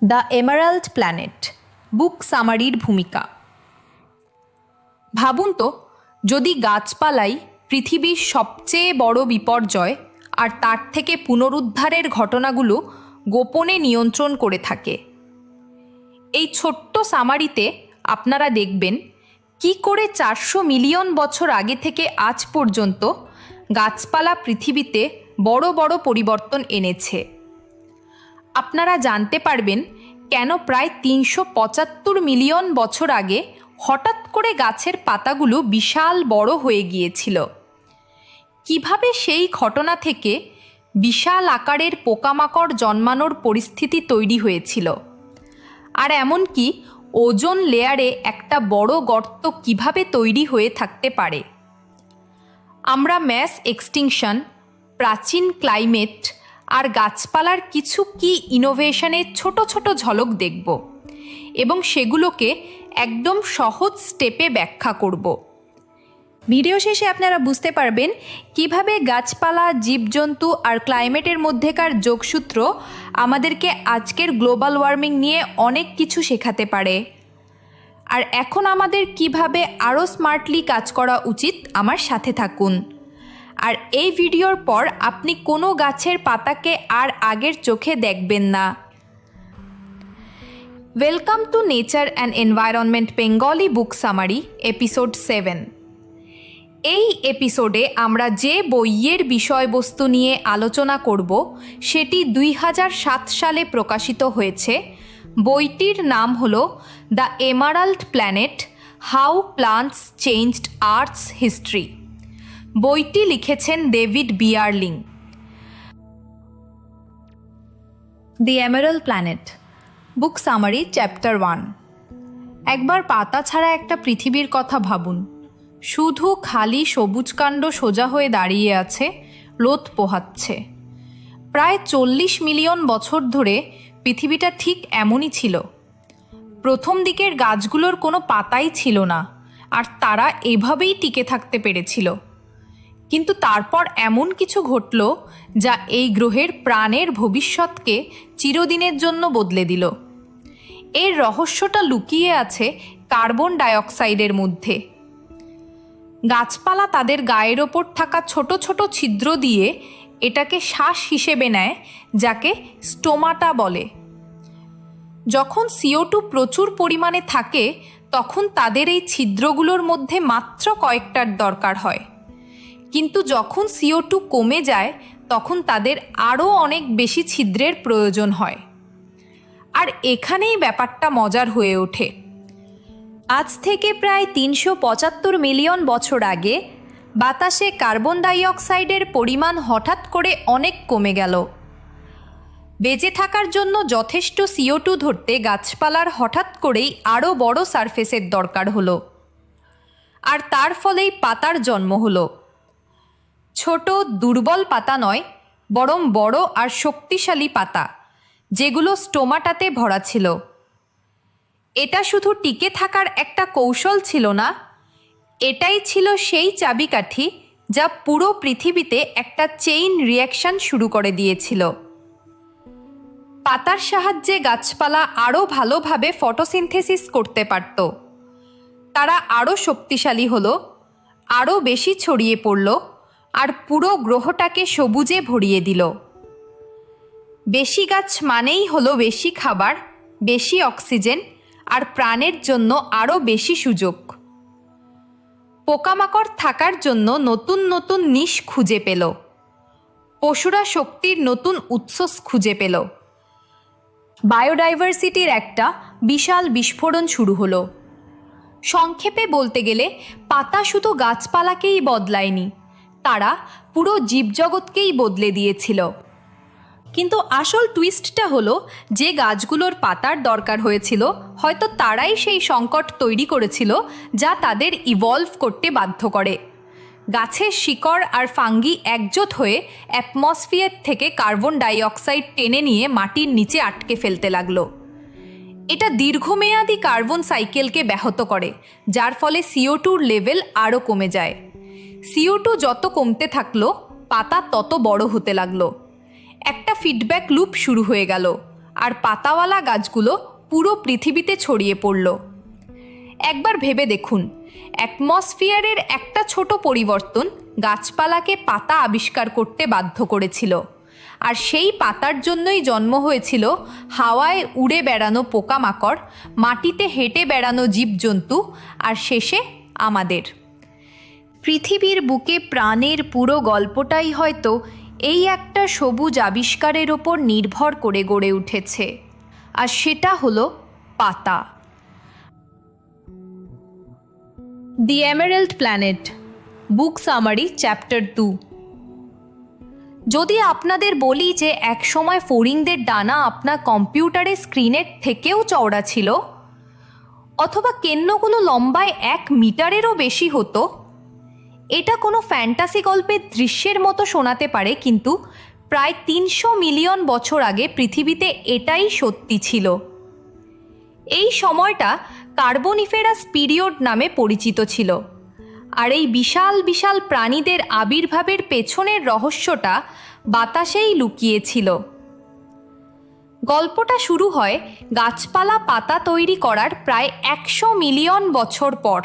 The emerald planet book সামারির ভূমিকা। ভাবুন তো, যদি গাছপালাই পৃথিবীর সবচেয়ে বড় বিপর্যয় আর তার থেকে পুনরুদ্ধারের ঘটনাগুলো গোপনে নিয়ন্ত্রণ করে থাকে। এই ছোট্ট সামারিতে আপনারা দেখবেন কি করে 400 মিলিয়ন বছর আগে থেকে আজ পর্যন্ত গাছপালা পৃথিবীতে বড় বড় পরিবর্তন এনেছে। আপনারা জানতে পারবেন কেন প্রায় 375 মিলিয়ন বছর আগে হঠাৎ করে গাছের পাতাগুলো বিশাল বড় হয়ে গিয়েছিল। কিভাবে সেই ঘটনা থেকে বিশাল আকারের পোকামাকড় জন্মানোর পরিস্থিতি তৈরি হয়েছিল, আর এমনকি ওজোন লেয়ারে একটা বড় গর্ত কিভাবে তৈরি হয়ে থাকতে পারে। আমরা ম্যাস এক্সটিংশন, প্রাচীন ক্লাইমেট আর গাছপালার কিছু কি ইনোভেশনের ছোট ছোট ঝলক দেখব এবং সেগুলোকে একদম সহজ স্টেপে ব্যাখ্যা করব। ভিডিও শেষে আপনারা বুঝতে পারবেন কিভাবে গাছপালা, জীবজন্তু আর ক্লাইমেটের মধ্যেকার যোগসূত্র আমাদেরকে আজকের গ্লোবাল ওয়ার্মিং নিয়ে অনেক কিছু শেখাতে পারে। আর এখন আমাদের কিভাবে আরও স্মার্টলি কাজ করা উচিত, আমার সাথে থাকুন। আর এই ভিডিওর পর আপনি কোনো গাছের পাতাকে আর আগের চোখে দেখবেন না। Welcome to nature and environment Bengali book summary episode 7। এই এপিসোডে আমরা যে বইয়ের বিষয়বস্তু নিয়ে আলোচনা করব সেটি 2007 সালে প্রকাশিত হয়েছে। বইটির নাম হলো the emerald planet, how plants changed earth's history. বইটি লিখেছেন David Beerling. The emerald planet book summary chapter 1। একবার পাতা ছাড়া একটা পৃথিবীর কথা ভাবুন। শুধু খালি সবুজ কাণ্ড সোজা হয়ে দাঁড়িয়ে আছে, লোত পোহাচ্ছে। প্রায় 40 মিলিয়ন বছর ধরে পৃথিবীটা ঠিক এমনই ছিল। প্রথম দিকের গাছগুলোর কোনো পাতাই ছিল না, আর তারা এভাবেই টিকে থাকতে পেরেছিল। কিন্তু তারপর এমন কিছু ঘটল যা এই গ্রহের প্রাণের ভবিষ্যৎকে চিরদিনের জন্য বদলে দিল। এর রহস্যটা লুকিয়ে আছে কার্বন ডাইঅক্সাইডের মধ্যে। গাছপালা তাদের গায়ের ওপর থাকা ছোট ছোট ছিদ্র দিয়ে এটাকে শ্বাস হিসেবে নেয়, যাকে স্টোমাটা বলে। যখন CO2 প্রচুর পরিমাণে থাকে তখন তাদের এই ছিদ্রগুলোর মধ্যে মাত্র কয়েকটার দরকার হয়, কিন্তু যখন CO2 কমে যায় তখন তাদের আরও অনেক বেশি ছিদ্রের প্রয়োজন হয়। আর এখানেই ব্যাপারটা মজার হয়ে ওঠে। আজ থেকে প্রায় 375 মিলিয়ন বছর আগে বাতাসে কার্বন ডাইঅক্সাইডের পরিমাণ হঠাৎ করে অনেক কমে গেল। বেঁচে থাকার জন্য যথেষ্ট CO2 ধরতে গাছপালার হঠাৎ করেই আরও বড় সারফেসের দরকার হলো, আর তার ফলেই পাতার জন্ম হলো। ছোট দুর্বল পাতা নয়, বরং বড় আর শক্তিশালী পাতা, যেগুলো স্টোমাটাতে ভরা ছিল। এটা শুধু টিকে থাকার একটা কৌশল ছিল না, এটাই ছিল সেই চাবিকাঠি যা পুরো পৃথিবীতে একটা চেইন রিঅ্যাকশন শুরু করে দিয়েছিল। পাতার সাহায্যে গাছপালা আরও ভালোভাবে ফটোসিনথেসিস করতে পারত। তারা আরও শক্তিশালী হলো, আরও বেশি ছড়িয়ে পড়ল, আর পুরো গ্রহটাকে সবুজে ভরিয়ে দিল। বেশি গাছ মানেই হলো বেশি খাবার, বেশি অক্সিজেন, আর প্রাণের জন্য আরও বেশি সুযোগ। পোকামাকড় থাকার জন্য নতুন নতুন নিশ খুঁজে পেল। পশুরা শক্তির নতুন উৎস খুঁজে পেল। বায়োডাইভার্সিটির একটা বিশাল বিস্ফোরণ শুরু হলো। সংক্ষেপে বলতে গেলে পাতা শুধু গাছপালাকেই বদলায়নি, তারা পুরো জীবজগৎকেই বদলে দিয়েছিল। কিন্তু আসল টুইস্টটা হলো, যে গাছগুলোর পাতার দরকার হয়েছিল হয়তো তারাই সেই সংকট তৈরি করেছিল যা তাদের ইভলভ করতে বাধ্য করে। গাছের শিকড় আর ফাঙ্গি একজোট হয়ে অ্যাটমসফিয়ার থেকে কার্বন ডাইঅক্সাইড টেনে নিয়ে মাটির নিচে আটকে ফেলতে লাগলো। এটা দীর্ঘমেয়াদী কার্বন সাইকেলকে ব্যাহত করে, যার ফলে CO2 লেভেল আরও কমে যায়। CO2 যত কমতে থাকলো, পাতা তত বড় হতে লাগলো। একটা ফিডব্যাক লুপ শুরু হয়ে গেল, আর পাতাওয়ালা গাছগুলো পুরো পৃথিবীতে ছড়িয়ে পড়ল। একবার ভেবে দেখুন, অ্যাটমসফিয়ারের একটা ছোট পরিবর্তন গাছপালাকে পাতা আবিষ্কার করতে বাধ্য করেছিল, আর সেই পাতার জন্যই জন্ম হয়েছিল হাওয়ায় উড়ে বেড়ানো পোকামাকড়, মাটিতে হেঁটে বেড়ানো জীবজন্তু, আর শেষে আমাদের। পৃথিবীর বুকে প্রাণের পুরো গল্পটাই হয়তো এই একটা সবুজ আবিষ্কারের ওপর নির্ভর করে গড়ে উঠেছে, আর সেটা হলো পাতা। The emerald planet, book summary, chapter 2। যদি আপনাদের বলি যে একসময় ফড়িংদের ডানা আপনার কম্পিউটারের স্ক্রিনের থেকেও চওড়া ছিল, অথবা কেন্নগুলো লম্বায় 1 মিটারেরও বেশি হতো, এটা কোনো ফ্যান্টাসি গল্পের দৃশ্যের মতো শোনাতে পারে, কিন্তু প্রায় 300 মিলিয়ন বছর আগে পৃথিবীতে এটাই সত্যি ছিল। এই সময়টা কার্বনিফেরাস পিরিয়ড নামে পরিচিত ছিল, আর এই বিশাল বিশাল প্রাণীদের আবির্ভাবের পেছনের রহস্যটা বাতাসেই লুকিয়েছিল। গল্পটা শুরু হয় গাছপালা পাতা তৈরি করার প্রায় 100 মিলিয়ন বছর পর।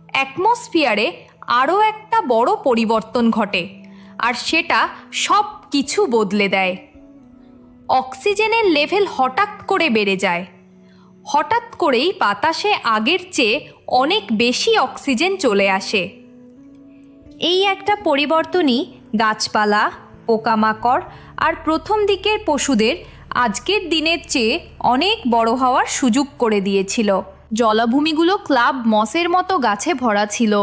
অ্যাটমসফিয়ারে আরও একটা বড় পরিবর্তন ঘটে, আর সেটা সব কিছু বদলে দেয়। অক্সিজেনের লেভেল হঠাৎ করে বেড়ে যায়। হঠাৎ করেই বাতাসে আগের চেয়ে অনেক বেশি অক্সিজেন চলে আসে। এই একটা পরিবর্তনই গাছপালা, পোকামাকড় আর প্রথম দিকের পশুদের আজকের দিনের চেয়ে অনেক বড় হওয়ার সুযোগ করে দিয়েছিল। জলাভূমিগুলো ক্লাব মসের মতো গাছে ভরা ছিল,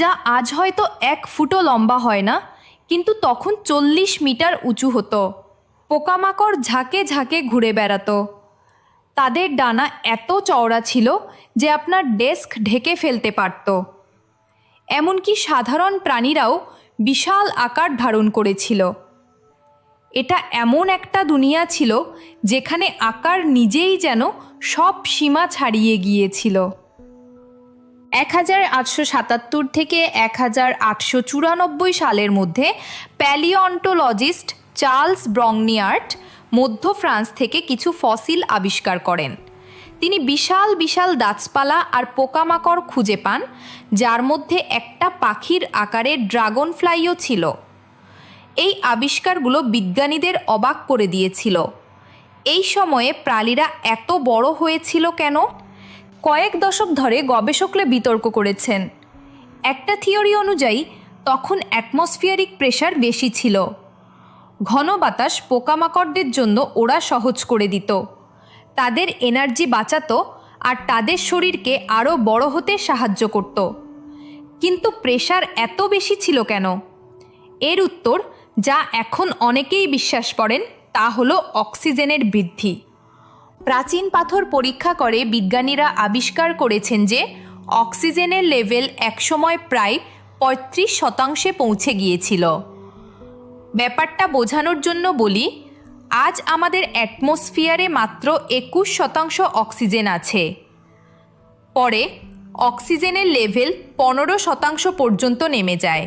যা আজ হয়তো 1 ফুটও লম্বা হয় না, কিন্তু তখন 40 মিটার উঁচু হতো। পোকামাকড় ঝাঁকে ঝাঁকে ঘুরে বেড়াতো। তাদের ডানা এত চওড়া ছিল যে আপনার ডেস্ক ঢেকে ফেলতে পারত। এমনকি সাধারণ প্রাণীরাও বিশাল আকার ধারণ করেছিল। এটা এমন একটা দুনিয়া ছিল যেখানে আকার নিজেই যেন সব সীমা ছাড়িয়ে গিয়েছিল। 1877 থেকে 1894 সালের মধ্যে প্যালিওন্টোলজিস্ট চার্লস ব্রংনিয়ার্ট মধ্য ফ্রান্স থেকে কিছু ফসিল আবিষ্কার করেন। তিনি বিশাল বিশাল গাছপালা আর পোকামাকড় খুঁজে পান, যার মধ্যে একটা পাখির আকারের ড্রাগন ফ্লাইও ছিল। এই আবিষ্কারগুলো বিজ্ঞানীদের অবাক করে দিয়েছিল। এই সময়ে প্রাণীরা এত বড় হয়েছিল কেন? কয়েক দশক ধরে গবেষকরা বিতর্ক করেছেন। একটা থিওরি অনুযায়ী তখন অ্যাটমসফিয়ারিক প্রেশার বেশি ছিল। ঘন বাতাস পোকামাকড়দের জন্য ওড়া সহজ করে দিত, তাদের এনার্জি বাঁচাতো আর তাদের শরীরকে আরও বড় হতে সাহায্য করত। কিন্তু প্রেশার এত বেশি ছিল কেন? এর উত্তর, যা এখন অনেকেই বিশ্বাস করেন, তা হলো অক্সিজেনের বৃদ্ধি। প্রাচীন পাথর পরীক্ষা করে বিজ্ঞানীরা আবিষ্কার করেছেন যে অক্সিজেনের লেভেল একসময় প্রায় 35% পৌঁছে গিয়েছিল। ব্যাপারটা বোঝানোর জন্য বলি, আজ আমাদের অ্যাটমসফিয়ারে মাত্র 21% অক্সিজেন আছে। পরে অক্সিজেনের লেভেল 15% পর্যন্ত নেমে যায়,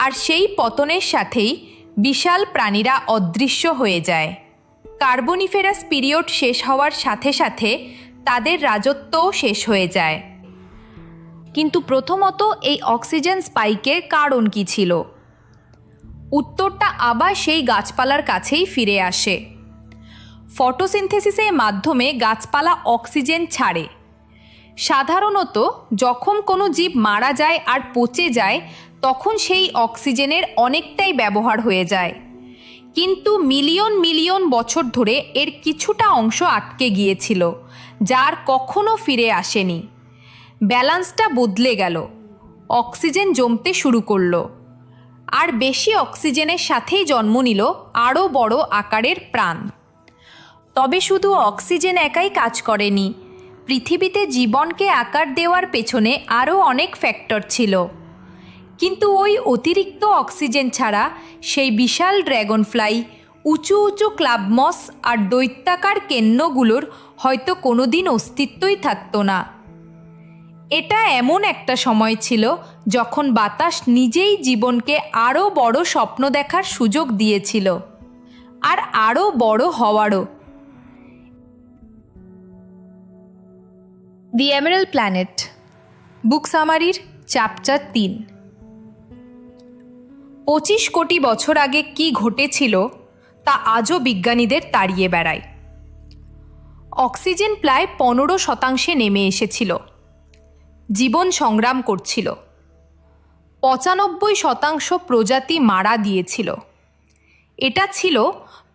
আর সেই পতনের সাথেই বিশাল প্রাণীরা অদৃশ্য হয়ে যায়। কার্বনিফেরাস পিরিয়ড শেষ হওয়ার সাথে সাথে তাদের রাজত্বও শেষ হয়ে যায়। কিন্তু প্রথমত এই অক্সিজেন স্পাইকের কারণ কী ছিল? উত্তরটা আবার সেই গাছপালার কাছেই ফিরে আসে। ফটোসিনথেসিসের মাধ্যমে গাছপালা অক্সিজেন ছাড়ে। সাধারণত যখন কোনো জীব মারা যায় আর পচে যায়, তখন সেই অক্সিজেনের অনেকটাই ব্যবহার হয়ে যায়। কিন্তু মিলিয়ন মিলিয়ন বছর ধরে এর কিছুটা অংশ আটকে গিয়েছিল, যার কখনো ফিরে আসেনি। ব্যালেন্সটা বদলে গেল, অক্সিজেন জমতে শুরু করলো, আর বেশি অক্সিজেনের সাথেই জন্ম নিল আরও বড় আকারের প্রাণ। তবে শুধু অক্সিজেন একাই কাজ করেনি। পৃথিবীতে জীবনকে আকার দেওয়ার পেছনে আরও অনেক ফ্যাক্টর ছিল। কিন্তু ওই অতিরিক্ত অক্সিজেন ছাড়া সেই বিশাল ড্র্যাগনফ্লাই, উঁচু উঁচু ক্লাবমস আর দৈত্যাকার কেন্নগুলোর হয়তো কোনোদিন অস্তিত্বই থাকতো না। এটা এমন একটা সময় ছিল যখন বাতাস নিজেই জীবনকে আরও বড় স্বপ্ন দেখার সুযোগ দিয়েছিল। আর আরও বড় হওয়ারও। দি এমেরাল্ড প্ল্যানেট, বুক সামারির চ্যাপ্টার 3। 25 কোটি বছর আগে কি ঘটেছিল তা আজও বিজ্ঞানীদের তাড়িয়ে বেড়ায়। অক্সিজেন প্রায় 15% নেমে এসেছিল, জীবন সংগ্রাম করছিল, 95% প্রজাতি মারা দিয়েছিল। এটা ছিল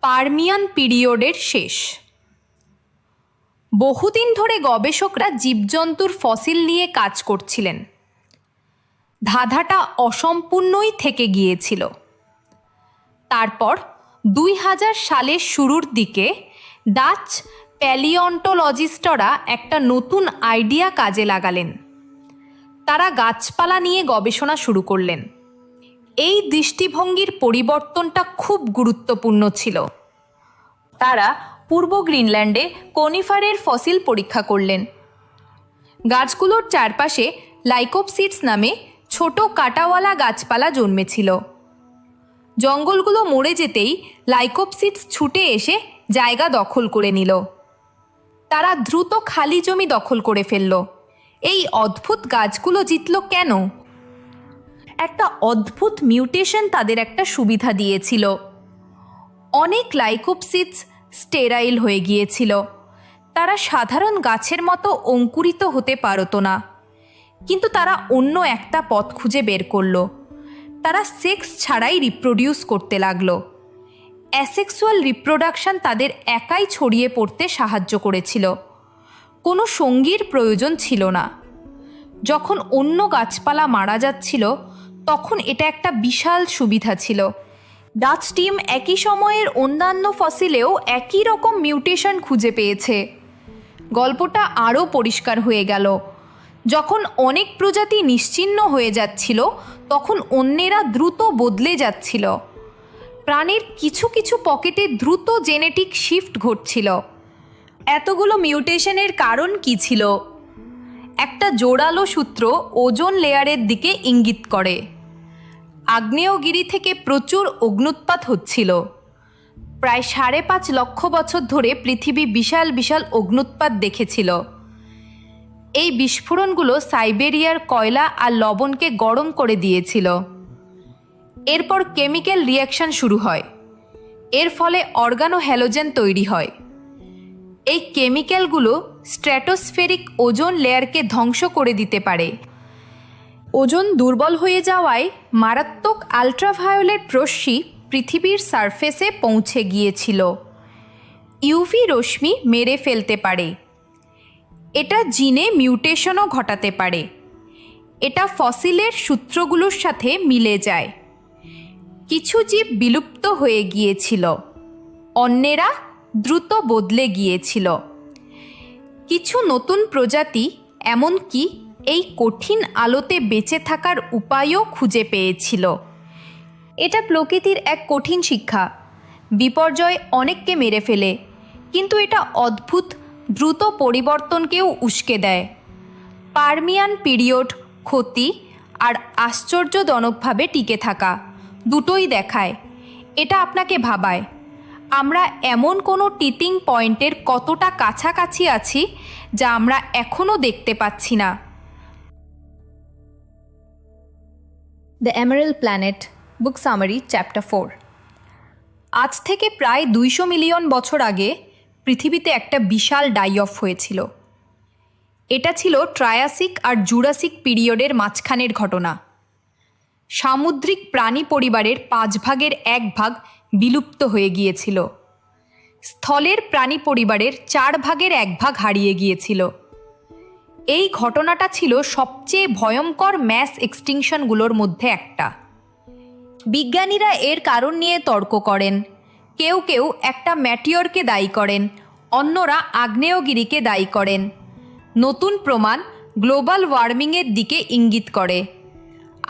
পার্মিয়ান পিরিয়ডের শেষ। বহুদিন ধরে গবেষকরা জীবজন্তুর ফসিল নিয়ে কাজ করছিলেন। ধাঁধাটা অসম্পূর্ণই থেকে গিয়েছিল। তারপর 2000 সালের শুরুর দিকে ডাচ প্যালিওন্টোলজিস্টরা একটা নতুন আইডিয়া কাজে লাগালেন। তারা গাছপালা নিয়ে গবেষণা শুরু করলেন। এই দৃষ্টিভঙ্গির পরিবর্তনটা খুব গুরুত্বপূর্ণ ছিল। তারা পূর্ব গ্রিনল্যান্ডে কনিফারের ফসিল পরীক্ষা করলেন। গাছগুলোর চারপাশে লাইকোপসিডস নামে ছোট কাঁটাওয়ালা গাছপালা জন্মেছিল। জঙ্গলগুলো মরে যেতেই লাইকোপসিডস ছুটে এসে জায়গা দখল করে নিল। তারা দ্রুত খালি জমি দখল করে ফেলল। এই অদ্ভুত গাছগুলো জিতল কেন? একটা অদ্ভুত মিউটেশন তাদের একটা সুবিধা দিয়েছিল। অনেক লাইকোপসিডস স্টেরাইল হয়ে গিয়েছিল। তারা সাধারণ গাছের মতো অঙ্কুরিত হতে পারত না। কিন্তু তারা অন্য একটা পথ খুঁজে বের করলো। তারা সেক্স ছাড়াই রিপ্রোডিউস করতে লাগলো। অ্যাসেক্সুয়াল রিপ্রোডাকশন তাদের একাই ছড়িয়ে পড়তে সাহায্য করেছিল। কোনো সঙ্গীর প্রয়োজন ছিল না। যখন অন্য গাছপালা মারা যাচ্ছিল তখন এটা একটা বিশাল সুবিধা ছিল। ডাচ টিম একই সময়ের অন্যান্য ফসিলেও একই রকম মিউটেশন খুঁজে পেয়েছে। গল্পটা আরও পরিষ্কার হয়ে গেল। যখন অনেক প্রজাতি নিশ্চিহ্ন হয়ে যাচ্ছিল তখন অন্যেরা দ্রুত বদলে যাচ্ছিল। প্রাণীর কিছু কিছু পকেটে দ্রুত জেনেটিক শিফট ঘটছিল। এতগুলো মিউটেশনের কারণ কি ছিল? একটা জোরালো সূত্র ওজোন লেয়ারের দিকে ইঙ্গিত করে। আগ্নেয়গিরি থেকে প্রচুর অগ্ন্যুৎপাত হচ্ছিল। প্রায় 5.5 লক্ষ বছর ধরে পৃথিবী বিশাল বিশাল অগ্ন্যুৎপাত দেখেছিল। এই বিস্ফোরণগুলো সাইবেরিয়ার কয়লা আর লবণকে গরম করে দিয়েছিল। এরপর কেমিক্যাল রিঅ্যাকশন শুরু হয়। এর ফলে অর্গানো হ্যালোজেন তৈরি হয়। এই কেমিক্যালগুলো স্ট্র্যাটোস্ফেরিক ওজোন লেয়ারকে ধ্বংস করে দিতে পারে। ওজোন দুর্বল হয়ে যাওয়ায় মারাত্মক আলট্রাভায়োলেট রশ্মি পৃথিবীর সারফেসে পৌঁছে গিয়েছিল। ইউভি রশ্মি মেরে ফেলতে পারে। এটা জিনে মিউটেশনও ঘটাতে পারে। এটা ফসিলের সূত্রগুলোর সাথে মিলে যায়। কিছু জীব বিলুপ্ত হয়ে গিয়েছিল, অন্যেরা দ্রুত বদলে গিয়েছিল। কিছু নতুন প্রজাতি এমনকি এই কঠিন আলোতে বেঁচে থাকার উপায়ও খুঁজে পেয়েছিল। এটা প্রকৃতির এক কঠিন শিক্ষা। বিপর্যয় অনেককে মেরে ফেলে, কিন্তু এটা অদ্ভুত দ্রুত পরিবর্তনকেও উস্কে দেয়। পার্মিয়ান পিরিয়ড ক্ষতি আর আশ্চর্যজনকভাবে টিকে থাকা দুটোই দেখায়। এটা আপনাকে ভাবায় আমরা এমন কোনো টিপিং পয়েন্টের কতটা কাছাকাছি আছি যা আমরা এখনও দেখতে পাচ্ছি না। The emerald planet, book summary, chapter 4। আজ থেকে প্রায় 200 মিলিয়ন বছর আগে পৃথিবীতে একটা বিশাল ডাই অফ হয়েছিল। এটা ছিল ট্রায়াসিক আর জুরাসিক পিরিয়ডের মাঝখানের ঘটনা। সামুদ্রিক প্রাণী পরিবারের 5 ভাগের 1 ভাগ বিলুপ্ত হয়ে গিয়েছিল। স্থলের প্রাণী পরিবারের 4 ভাগের 1 ভাগ হারিয়ে গিয়েছিল। এই ঘটনাটা ছিল সবচেয়ে ভয়ঙ্কর ম্যাস এক্সটিংশনগুলোর মধ্যে একটা। বিজ্ঞানীরা এর কারণ নিয়ে তর্ক করেন। কেউ কেউ একটা ম্যাটিওরকে দায়ী করেন, অন্যরা আগ্নেয়গিরিকে দায়ী করেন। নতুন প্রমাণ গ্লোবাল ওয়ার্মিংয়ের দিকে ইঙ্গিত করে,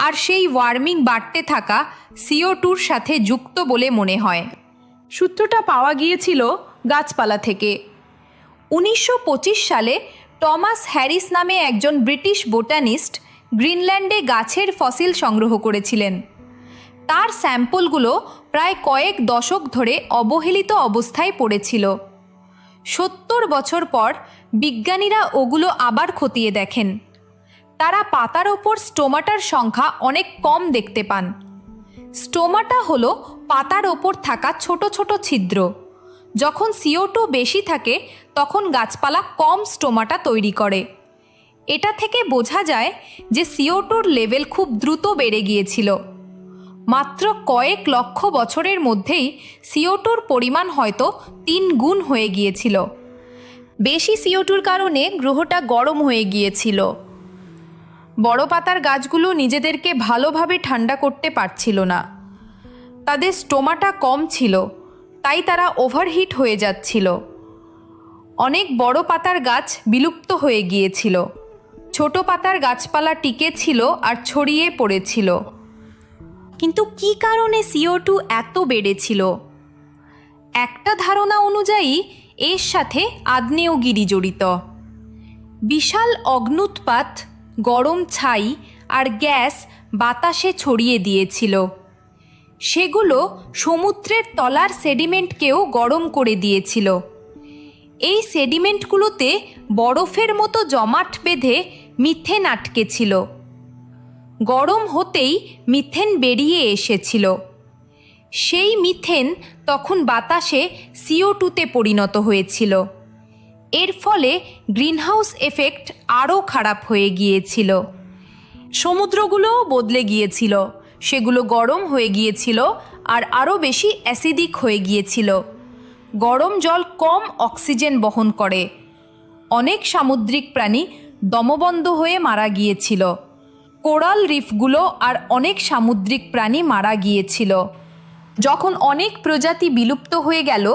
আর সেই ওয়ার্মিং বাড়তে থাকা CO2-র সাথে যুক্ত বলে মনে হয়। সূত্রটা পাওয়া গিয়েছিল গাছপালা থেকে। 1925 সালে টমাস হ্যারিস নামে একজন ব্রিটিশ বোটানিস্ট গ্রিনল্যান্ডে গাছের ফসিল সংগ্রহ করেছিলেন। তার স্যাম্পলগুলো প্রায় কয়েক দশক ধরে অবহেলিত অবস্থায় পড়েছিল। 70 বছর পর বিজ্ঞানীরা ওগুলো আবার খতিয়ে দেখেন। তারা পাতার ওপর স্টোমাটার সংখ্যা অনেক কম দেখতে পান। স্টোমাটা হলো পাতার ওপর থাকা ছোট ছোট ছিদ্র। যখন CO2 বেশি থাকে তখন গাছপালা কম স্টোমাটা তৈরি করে। এটা থেকে বোঝা যায় যে CO2-র লেভেল খুব দ্রুত বেড়ে গিয়েছিল। মাত্র কয়েক লক্ষ বছরের মধ্যেই CO2-র পরিমাণ হয়তো 3 গুণ হয়ে গিয়েছিল। বেশি CO2-র কারণে গ্রহটা গরম হয়ে গিয়েছিল। বড় পাতার গাছগুলো নিজেদেরকে ভালোভাবে ঠান্ডা করতে পারছিল না। তাদের স্টোমাটা কম ছিল, তাই তারা ওভারহিট হয়ে যাচ্ছিল। অনেক বড় পাতার গাছ বিলুপ্ত হয়ে গিয়েছিল। ছোট পাতার গাছপালা টিকে ছিল আর ছড়িয়ে পড়েছিল। কিন্তু কী কারণে CO2 এত বেড়েছিল? একটা ধারণা অনুযায়ী এর সাথে আগ্নেয়গিরি জড়িত। বিশাল অগ্ন্যুৎপাত গরম ছাই আর গ্যাস বাতাসে ছড়িয়ে দিয়েছিল। সেগুলো সমুদ্রের তলার সেডিমেন্টকেও গরম করে দিয়েছিল। এই সেডিমেন্টগুলোতে বরফের মতো জমাট বেঁধে মিথেন আটকে ছিল। গরম হতেই মিথেন বেরিয়ে এসেছিল। সেই মিথেন তখন বাতাসে CO2-তে পরিণত হয়েছিল। এর ফলে গ্রিনহাউস এফেক্ট আরও খারাপ হয়ে গিয়েছিল। সমুদ্রগুলোও বদলে গিয়েছিল। সেগুলো গরম হয়ে গিয়েছিল আর আরও বেশি অ্যাসিডিক হয়ে গিয়েছিল। গরম জল কম অক্সিজেন বহন করে। অনেক সামুদ্রিক প্রাণী দমবন্ধ হয়ে মারা গিয়েছিল। কোরাল রিফগুলো আর অনেক সামুদ্রিক প্রাণী মারা গিয়েছিল। যখন অনেক প্রজাতি বিলুপ্ত হয়ে গেল,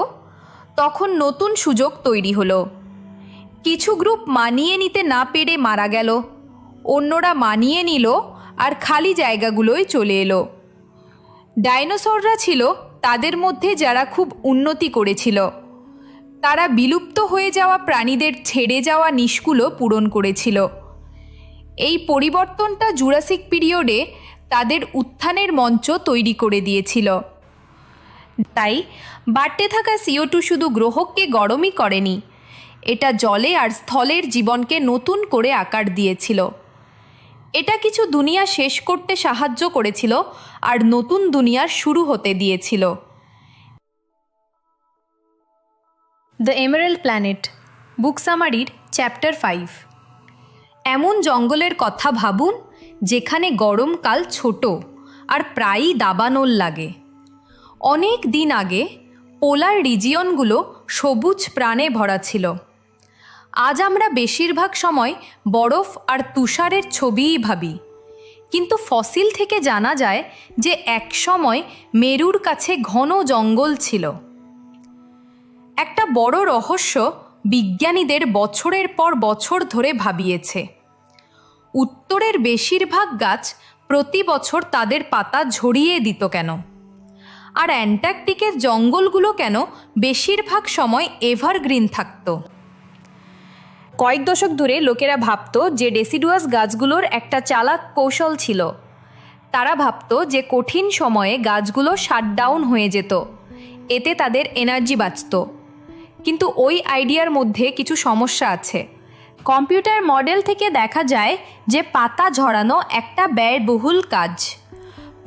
তখন নতুন সুযোগ তৈরি হলো। কিছু গ্রুপ মানিয়ে নিতে না পেরে মারা গেল, অন্যরা মানিয়ে নিল আর খালি জায়গাগুলোয় চলে এলো। ডাইনোসররা ছিল তাদের মধ্যে যারা খুব উন্নতি করেছিল। তারা বিলুপ্ত হয়ে যাওয়া প্রাণীদের ছেড়ে যাওয়া নিশগুলো পূরণ করেছিল। এই পরিবর্তনটা জুরাসিক পিরিয়ডে তাদের উত্থানের মঞ্চ তৈরি করে দিয়েছিল। তাই বাড়তে থাকা CO2 শুধু গ্রহকে গরমই করেনি, এটা জলে আর স্থলের জীবনকে নতুন করে আকার দিয়েছিল। এটা কিছু দুনিয়া শেষ করতে সাহায্য করেছিল আর নতুন দুনিয়ার শুরু হতে দিয়েছিল। দ্য এমেরাল্ড প্ল্যানেট বুক সামারির চ্যাপ্টার 5। এমন জঙ্গলের কথা ভাবুন যেখানে গরমকাল ছোট আর প্রায়ই দাবানল লাগে। অনেক দিন আগে পোলার রিজিয়নগুলো সবুজ প্রাণে ভরা ছিল। আজ আমরা বেশিরভাগ সময় বরফ আর তুষারের ছবিই ভাবি, কিন্তু ফসিল থেকে জানা যায় যে এক সময় মেরুর কাছে ঘন জঙ্গল ছিল। একটা বড় রহস্য বিজ্ঞানীদের বছরের পর বছর ধরে ভাবিয়েছে। উত্তরের বেশিরভাগ গাছ প্রতি বছর তাদের পাতা ঝরিয়ে দিত কেন? আর অ্যান্টার্কটিকের জঙ্গলগুলো কেন বেশিরভাগ সময় এভারগ্রিন থাকত? কয়েক দশক ধরে লোকেরা ভাবত যে ডেসিডুয়াস গাছগুলোর একটা চালাক কৌশল ছিল। তারা ভাবত যে কঠিন সময়ে গাছগুলো শাটডাউন হয়ে যেত, এতে তাদের এনার্জি বাঁচত। কিন্তু ওই আইডিয়ার মধ্যে কিছু সমস্যা আছে। কম্পিউটার মডেল থেকে দেখা যায় যে পাতা ঝরানো একটা ব্যয়বহুল কাজ।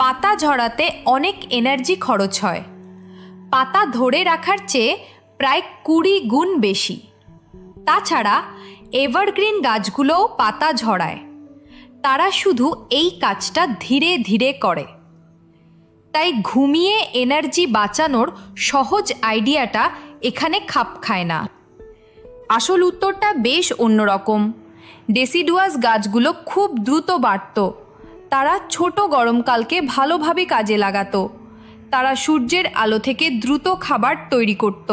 পাতা ঝরাতে অনেক এনার্জি খরচ হয়, পাতা ধরে রাখার চেয়ে প্রায় 20 গুণ বেশি। তাছাড়া এভারগ্রিন গাছগুলোও পাতা ঝরায়, তারা শুধু এই কাজটা ধীরে ধীরে করে। তাই ঘুমিয়ে এনার্জি বাঁচানোর সহজ আইডিয়াটা এখানে খাপ খায় না। আসল উত্তরটা বেশ অন্যরকম। ডেসিডুয়াস গাছগুলো খুব দ্রুত বাড়ত। তারা ছোট গরমকালকে ভালোভাবে কাজে লাগাতো। তারা সূর্যের আলো থেকে দ্রুত খাবার তৈরি করত।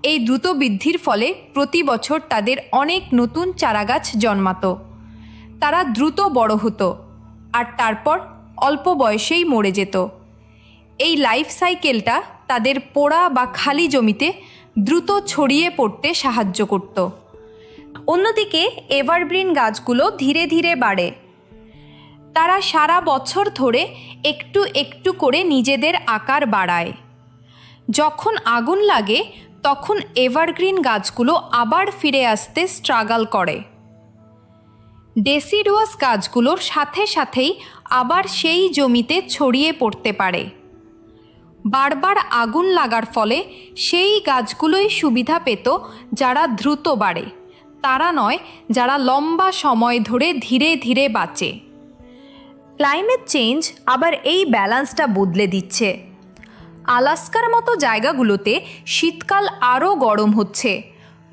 এই দ্রুত বৃদ্ধির ফলে প্রতি বছর তাদের অনেক নতুন চারাগাছ জন্মাতো। তারা দ্রুত বড় হতো আর তারপর অল্প বয়সেই মরে যেত। এই লাইফ সাইকেলটা তাদের পোড়া বা খালি জমিতে দ্রুত ছড়িয়ে পড়তে সাহায্য করত। অন্যদিকে এভারগ্রিন গাছগুলো ধীরে ধীরে বাড়ে। তারা সারা বছর ধরে একটু একটু করে নিজেদের আকার বাড়ায়। যখন আগুন লাগে তখন এভারগ্রিন গাছগুলো আবার ফিরে আসতে স্ট্রাগল করে। ডেসিডুয়াস গাছগুলোর সাথে সাথেই আবার সেই জমিতে ছড়িয়ে পড়তে পারে। বারবার আগুন লাগার ফলে সেই গাছগুলোই সুবিধা পেত যারা দ্রুত বাড়ে, তারা নয় যারা লম্বা সময় ধরে ধীরে ধীরে বাঁচে। ক্লাইমেট চেঞ্জ আবার এই ব্যালেন্সটা বদলে দিচ্ছে। আলাস্কার মতো জায়গাগুলোতে শীতকাল আরও গরম হচ্ছে,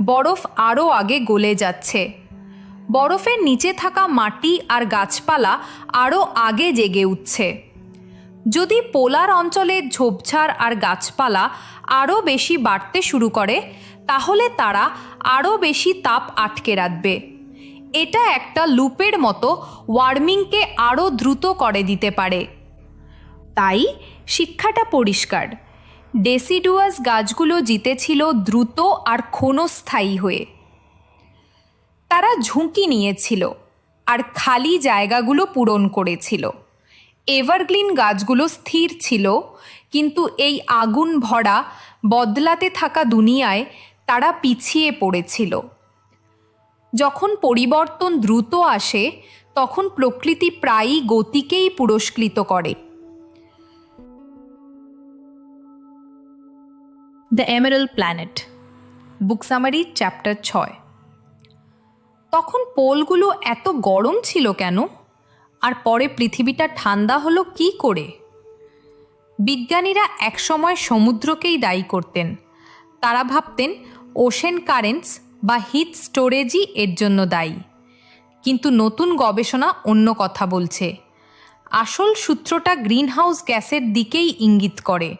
বরফ আরও আগে গলে যাচ্ছে, বরফের নিচে থাকা মাটি আর গাছপালা আরও আগে জেগে উঠছে। যদি পোলার অঞ্চলে ঝোপঝাড় আর গাছপালা আরও বেশি বাড়তে শুরু করে তাহলে তারা আরও বেশি তাপ আটকে রাখবে। এটা একটা লুপের মতো ওয়ার্মিংকে আরও দ্রুত করে দিতে পারে। তাই শিক্ষাটা পরিষ্কার, ডেসিডুয়াস গাছগুলো জিতেছিল দ্রুত আর ক্ষণস্থায়ী হয়ে। তারা ঝুঁকি নিয়েছিল আর খালি জায়গাগুলো পূরণ করেছিল। এভারগ্রিন গাছগুলো স্থির ছিল, কিন্তু এই আগুন ভরা বদলাতে থাকা দুনিয়ায় তারা পিছিয়ে পড়েছিল। যখন পরিবর্তন দ্রুত আসে তখন প্রকৃতি প্রায়ই গতিকেই পুরস্কৃত করে। The emerald planet, book summary, chapter 6। তখন পোলগুলো এত গরম ছিল কেন, আর পরে পৃথিবীটা ঠান্ডা হলো কি করে? বিজ্ঞানীরা একসময় সমুদ্রকেই দায়ী করতেন। তারা ভাবতেন ওশেন কারেন্টস বা হিট স্টোরেজই এর জন্য দায়ী। কিন্তু নতুন গবেষণা অন্য কথা বলছে। আসল সূত্রটা গ্রিনহাউস গ্যাসের দিকেই ইঙ্গিত করে।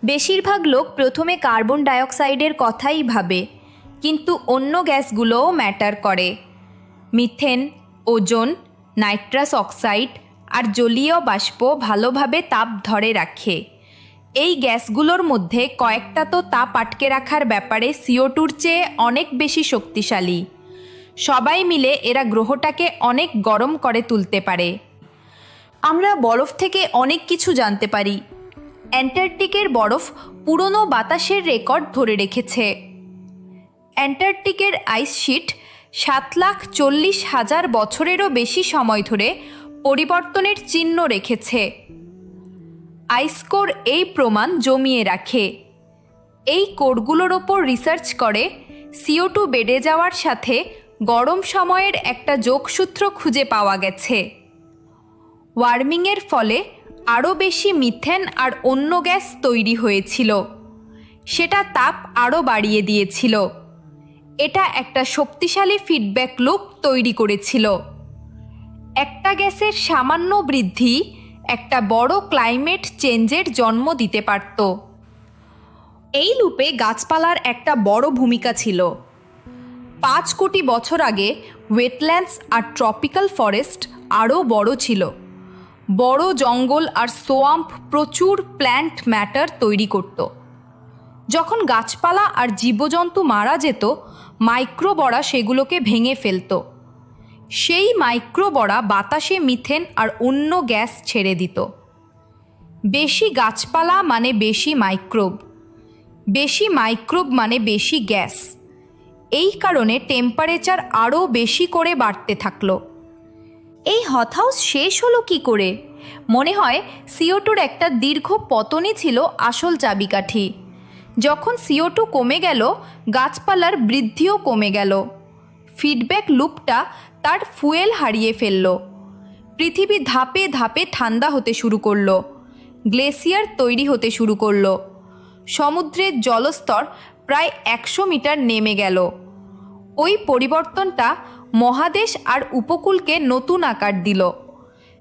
বেশিরভাগ লোক প্রথমে কার্বন ডাইঅক্সাইডের কথাই ভাবে, কিন্তু অন্য গ্যাসগুলোও ম্যাটার করে। মিথেন, ওজোন, নাইট্রাস অক্সাইড আর জলীয় বাষ্প ভালোভাবে তাপ ধরে রাখে। এই গ্যাসগুলোর মধ্যে কয়েকটা তো তাপ আটকে রাখার ব্যাপারে CO2-র চেয়ে অনেক বেশি শক্তিশালী। সবাই মিলে এরা গ্রহটাকে অনেক গরম করে তুলতে পারে। আমরা বরফ থেকে অনেক কিছু জানতে পারি। অ্যান্টার্কটিকের বরফ পুরনো বাতাসের রেকর্ড ধরে রেখেছে। অ্যান্টার্কটিকের আইস শিট 7,40,000 বছরেরও বেশি সময় ধরে পরিবর্তনের চিহ্ন রেখেছে। আইসকোর এই প্রমাণ জমিয়ে রাখে। এই কোরগুলোর ওপর রিসার্চ করে CO2 বেড়ে যাওয়ার সাথে গরম সময়ের একটা যোগসূত্র খুঁজে পাওয়া গেছে। ওয়ার্মিংয়ের ফলে আরও বেশি মিথেন আর অন্য গ্যাস তৈরি হয়েছিল, সেটা তাপ আরও বাড়িয়ে দিয়েছিল। এটা একটা শক্তিশালী ফিডব্যাক লুপ তৈরি করেছিল। একটা গ্যাসের সামান্য বৃদ্ধি একটা বড় ক্লাইমেট চেঞ্জের জন্ম দিতে পারত। এই লুপে গাছপালার একটা বড় ভূমিকা ছিল। 5 কোটি বছর আগে ওয়েটল্যান্ডস আর ট্রপিক্যাল ফরেস্ট আরও বড় ছিল। বড় জঙ্গল আর সোয়াম্প প্রচুর প্ল্যান্ট ম্যাটার তৈরি করত। যখন গাছপালা আর জীবজন্তু মারা যেত, মাইক্রোবরা সেগুলোকে ভেঙে ফেলত। সেই মাইক্রোবরা বাতাসে মিথেন আর অন্য গ্যাস ছেড়ে দিত। বেশি গাছপালা মানে বেশি মাইক্রোব, বেশি মাইক্রোব মানে বেশি গ্যাস। এই কারণে টেম্পারেচার আরও বেশি করে বাড়তে থাকলো। এই হটহাউস শেষ হলো কি করে? মনে হয় CO2-র একটা দীর্ঘ পতনই ছিল আসল চাবিকাঠি। যখন CO2 কমে গেল, গাছপালার বৃদ্ধিও কমে গেল। ফিডব্যাক লুপটা তার ফুয়েল হারিয়ে ফেলল। পৃথিবী ধাপে ধাপে ঠান্ডা হতে শুরু করলো। গ্লেসিয়ার তৈরি হতে শুরু করলো। সমুদ্রের জলস্তর প্রায় 100 মিটার নেমে গেল। ওই পরিবর্তনটা মহাদেশ আর উপকূলকে নতুন আকার দিল।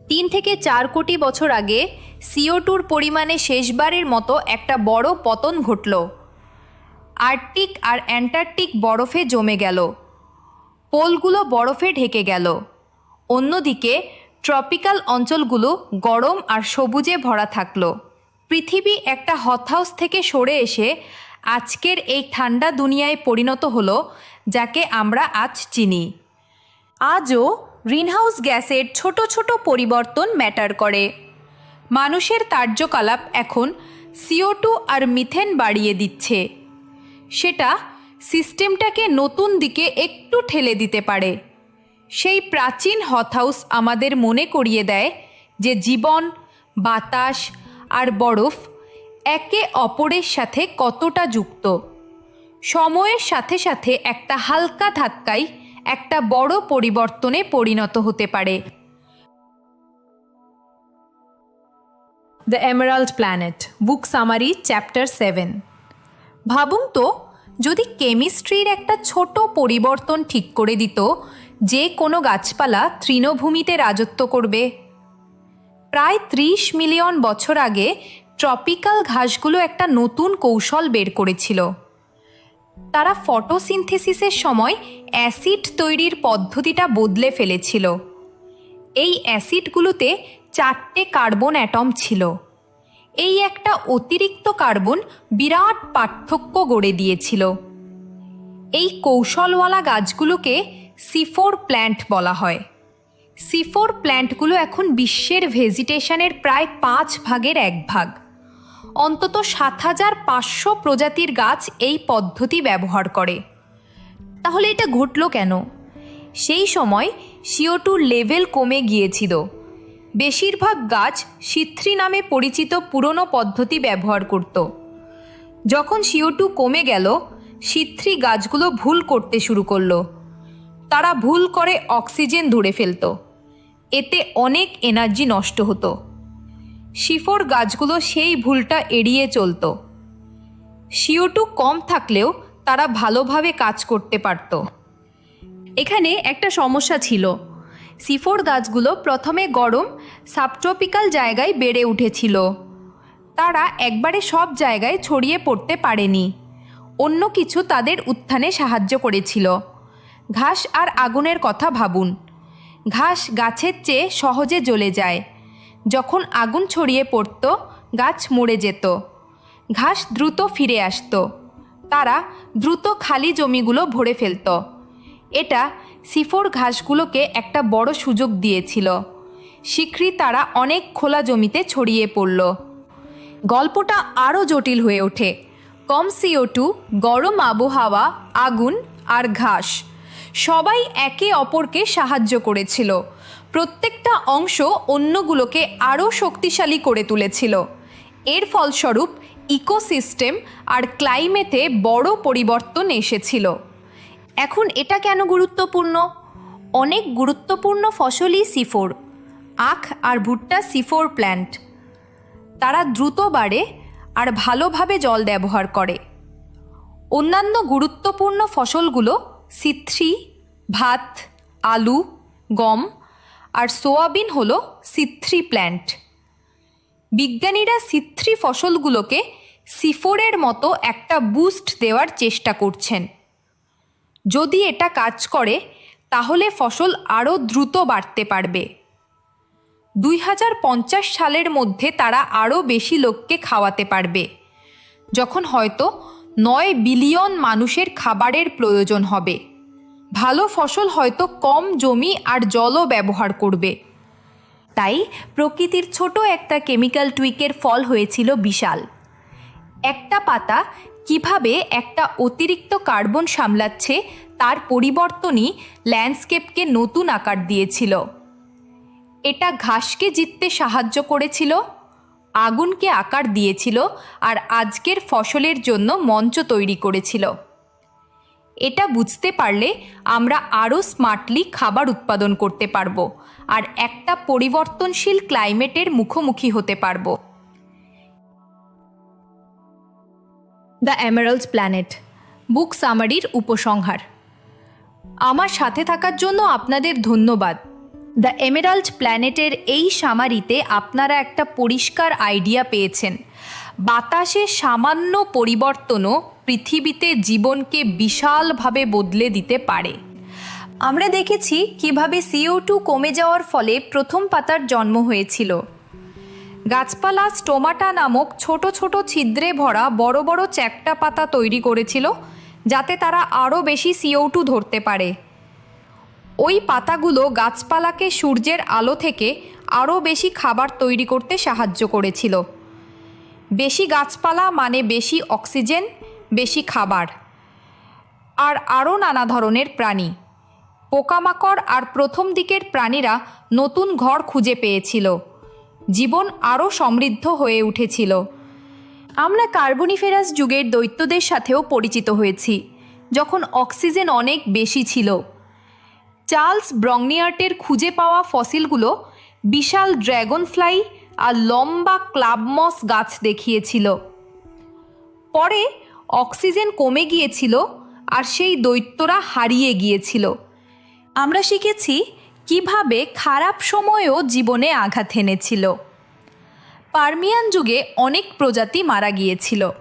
3 থেকে 4 কোটি বছর আগে CO2-র পরিমাণে শেষবারের মতো একটা বড় পতন ঘটল। আর্কটিক আর অ্যান্টার্কটিক বরফে জমে গেল। পোলগুলো বরফে ঢেকে গেল। অন্যদিকে ট্রপিক্যাল অঞ্চলগুলো গরম আর সবুজে ভরা থাকলো। পৃথিবী একটা হটহাউস থেকে সরে এসে আজকের এই ঠান্ডা দুনিয়ায় পরিণত হলো, যাকে আমরা আজ চিনি। আজও গ্রিনহাউস গ্যাসের ছোট ছোট পরিবর্তন ম্যাটার করে। মানুষের কার্যকলাপ এখন CO2 আর মিথেন বাড়িয়ে দিচ্ছে। সেটা সিস্টেমটাকে নতুন দিকে একটু ঠেলে দিতে পারে। সেই প্রাচীন হটহাউস আমাদের মনে করিয়ে দেয় যে জীবন, বাতাস আর বরফ একে অপরের সাথে কতটা যুক্ত। সময়ের সাথে সাথে একটা হালকা ধাক্কাই একটা বড় পরিবর্তনে পরিণত হতে পারে। The emerald planet, book summary, chapter 7। ভাবুন তো, যদি কেমিস্ট্রির একটা ছোট পরিবর্তন ঠিক করে দিত যে কোনো গাছপালা তৃণভূমিতে রাজত্ব করবে। প্রায় 30 মিলিয়ন বছর আগে ট্রপিক্যাল ঘাসগুলো একটা নতুন কৌশল বের করেছিল। তারা ফটোসিনথেসিসের সময় অ্যাসিড তৈরির পদ্ধতিটা বদলে ফেলেছিল। এই অ্যাসিডগুলোতে 4টে কার্বন অ্যাটম ছিল। এই একটা অতিরিক্ত কার্বন বিরাট পার্থক্য গড়ে দিয়েছিল। এই কৌশলওয়ালা গাছগুলোকে C4 প্ল্যান্ট বলা হয়। C4 প্ল্যান্টগুলো এখন বিশ্বের ভেজিটেশনের প্রায় 5 ভাগের 1 ভাগ। অন্তত 7500 প্রজাতির গাছ এই পদ্ধতি ব্যবহার করে। তাহলে এটা ঘটল কেন? সেই সময় CO2 লেভেল কমে গিয়েছিল। বেশিরভাগ গাছ সিথ্রি নামে পরিচিত পুরনো পদ্ধতি ব্যবহার করত। যখন CO2 কমে গেল, সিথ্রি গাছগুলো ভুল করতে শুরু করলো। তারা ভুল করে অক্সিজেন ধরে ফেলত। এতে অনেক এনার্জি নষ্ট হতো। C4 গাছগুলো সেই ভুলটা এড়িয়ে চলত। CO2 কম থাকলেও তারা ভালোভাবে কাজ করতে পারত। এখানে একটা সমস্যা ছিল। C4 গাছগুলো প্রথমে গরম সাবট্রপিক্যাল জায়গায় বেড়ে উঠেছিল। তারা একবারে সব জায়গায় ছড়িয়ে পড়তে পারেনি। অন্য কিছু তাদের উত্থানে সাহায্য করেছিল। ঘাস আর আগুনের কথা ভাবুন। ঘাস গাছের চেয়ে সহজে জ্বলে যায়। যখন আগুন ছড়িয়ে পড়ত, গাছ মরে যেত। ঘাস দ্রুত ফিরে আসতো। তারা দ্রুত খালি জমিগুলো ভরে ফেলত। এটা C4 ঘাসগুলোকে একটা বড় সুযোগ দিয়েছিল। শীঘ্রই তারা অনেক খোলা জমিতে ছড়িয়ে পড়ল। গল্পটা আরও জটিল হয়ে ওঠে। কম CO2, গরম আবহাওয়া, আগুন আর ঘাস সবাই একে অপরকে সাহায্য করেছিল। প্রত্যেকটা অংশ অন্যগুলোকে আরও শক্তিশালী করে তুলেছিল। এর ফলস্বরূপ ইকোসিস্টেম আর ক্লাইমেটে বড় পরিবর্তন এসেছিল। এখন এটা কেন গুরুত্বপূর্ণ? অনেক গুরুত্বপূর্ণ ফসলই C4। আখ আর ভুট্টা C4 প্ল্যান্ট। তারা দ্রুত বাড়ে আর ভালোভাবে জল ব্যবহার করে। অন্যান্য গুরুত্বপূর্ণ ফসলগুলো C3, ভাত, আলু, গম আর সোয়াবিন হলো C3 প্ল্যান্ট। বিজ্ঞানীরা C3 ফসলগুলোকে C4 এর মতো একটা বুস্ট দেওয়ার চেষ্টা করছেন। যদি এটা কাজ করে, তাহলে ফসল আরও দ্রুত বাড়তে পারবে। 2050 সালের মধ্যে তারা আরও বেশি লোককে খাওয়াতে পারবে, যখন হয়তো 9 বিলিয়ন মানুষের খাবারের প্রয়োজন হবে। ভালো ফসল হয়তো কম জমি আর জলও ব্যবহার করবে। তাই প্রকৃতির ছোট একটা কেমিক্যাল টুইকের ফল হয়েছিল বিশাল। একটা পাতা কিভাবে একটা অতিরিক্ত কার্বন সামলাচ্ছে তার পরিবর্তনই ল্যান্ডস্কেপকে নতুন আকার দিয়েছিল। এটা ঘাসকে জিততে সাহায্য করেছিল, আগুনকে আকার দিয়েছিল আর আজকের ফসলের জন্য মঞ্চ তৈরি করেছিল। এটা বুঝতে পারলে আমরা আরও স্মার্টলি খাবার উৎপাদন করতে পারবো আর একটা পরিবর্তনশীল ক্লাইমেটের মুখোমুখি হতে পারবো। দ্য এমেরাল্ড প্ল্যানেট, বুক সামারির উপসংহার। আমার সাথে থাকার জন্য আপনাদের ধন্যবাদ। দ্য এমেরাল্ড প্ল্যানেটের এই সামারিতে আপনারা একটা পরিষ্কার আইডিয়া পেয়েছেন। বাতাসের সামান্য পরিবর্তনও পৃথিবীতে জীবনকে বিশালভাবে বদলে দিতে পারে। আমরা দেখেছি কিভাবে CO2 কমে যাওয়ার ফলে প্রথম পাতার জন্ম হয়েছিল। গাছপালা স্টোমাটা নামক ছোট ছোট ছিদ্রে ভরা বড় বড় চ্যাপ্টা পাতা তৈরি করেছিল, যাতে তারা আরও বেশি CO2 ধরতে পারে। ওই পাতাগুলো গাছপালাকে সূর্যের আলো থেকে আরও বেশি খাবার তৈরি করতে সাহায্য করেছিল। বেশি গাছপালা মানে বেশি অক্সিজেন, বেশি খাবার, আর আরও নানা ধরনের প্রাণী, পোকামাকড় আর প্রথম দিকের প্রাণীরা নতুন ঘর খুঁজে পেয়েছিল। জীবন আরও সমৃদ্ধ হয়ে উঠেছিল। আমরা কার্বনিফেরাস যুগের দৈত্যদের সাথেও পরিচিত হয়েছি, যখন অক্সিজেন অনেক বেশি ছিল। চার্লস ব্রংনিয়ার্টের খুঁজে পাওয়া ফসিলগুলো বিশাল ড্র্যাগনফ্লাই আর লম্বা ক্লাবমস গাছ দেখিয়েছিল। পরে অক্সিজেন কমে গিয়েছিল আর সেই দৈত্যরা হারিয়ে গিয়েছিল। আমরা শিখেছি কিভাবে খারাপ সময়ও জীবনে আঘাত এনেছিল। পার্মিয়ান যুগে অনেক প্রজাতি মারা গিয়েছিল।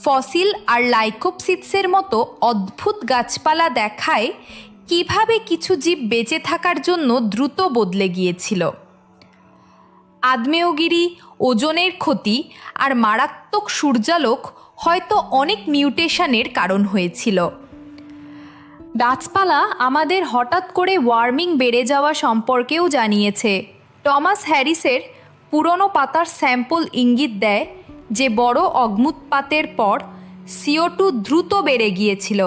ফসিল আর লাইকোপসিডসের মতো অদ্ভুত গাছপালা দেখায় কিভাবে কিছু জীব বেঁচে থাকার জন্য দ্রুত বদলে গিয়েছিল। আগ্নেয়গিরি, ওজনের ক্ষতি আর মারাত্মক সূর্যালোক হয়তো অনেক মিউটেশনের কারণ হয়েছিল। গাছপালা আমাদের হঠাৎ করে ওয়ার্মিং বেড়ে যাওয়া সম্পর্কেও জানিয়েছে। টমাস হ্যারিসের পুরনো পাতার স্যাম্পল ইঙ্গিত দেয় যে বড় অগ্ন্যুৎপাতের পর CO2 দ্রুত বেড়ে গিয়েছিল।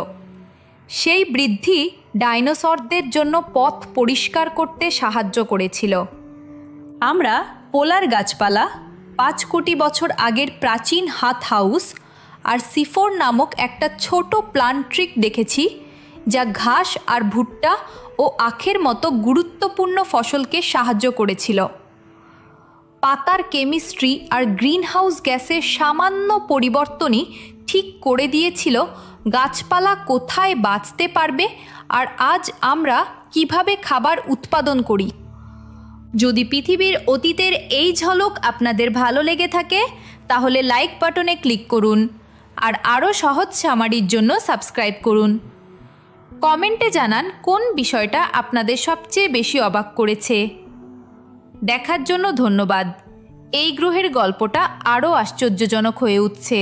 সেই বৃদ্ধি ডাইনোসরদের জন্য পথ পরিষ্কার করতে সাহায্য করেছিল। আমরা পোলার গাছপালা, 5 কোটি বছর আগের প্রাচীন হাত হাউস আর সিফোর নামক একটা ছোট প্লান্ট ট্রিক দেখেছি, যা ঘাস আর ভুট্টা ও আখের মতো গুরুত্বপূর্ণ ফসলকে সাহায্য করেছিল। পাতার কেমিস্ট্রি আর গ্রিনহাউস গ্যাসের সামান্য পরিবর্তনই ঠিক করে দিয়েছিল গাছপালা কোথায় বাঁচতে পারবে আর আজ আমরা কিভাবে খাবার উৎপাদন করি। যদি পৃথিবীর অতীতের এই ঝলক আপনাদের ভালো লেগে থাকে তাহলে লাইক বাটনে ক্লিক করুন আর আরও সহজ সামারির জন্য সাবস্ক্রাইব করুন। কমেন্টে জানান কোন বিষয়টা আপনাদের সবচেয়ে বেশি অবাক করেছে। দেখার জন্য ধন্যবাদ। এই গ্রহের গল্পটা আরও আশ্চর্যজনক হয়ে উঠছে।